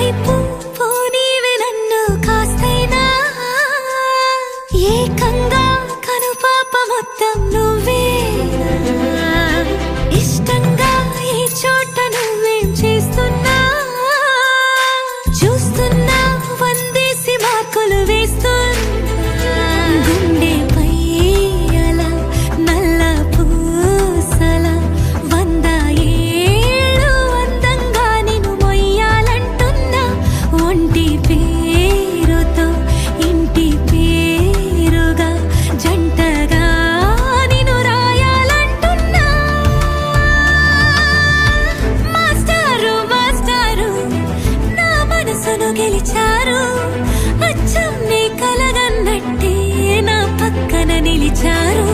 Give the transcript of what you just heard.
వైపు పోనీవే నన్ను కాస్తైనా ఏకంగా కనుపాప మొత్తం నువ్వేనా ఇష్టంగా ఈ చోట నువ్వేం చేస్తున్నా చూస్తున్నా వందేసి మార్కులు వేస్తున్నా గుండెపై అలా నల్ల పూసల 100 ఏళ్ళు అందంగా నిన్ను మొయ్యాలంటున్నా ఒంటి పేరుతో ఇంటి పేరుగా జంటగా నిన్ను రాయాలంటున్నా మాస్టారు మాస్టారు నా మనసును గెలిచారు అచ్చం నీ కలగన్నట్టే నా పక్కన నిలిచారు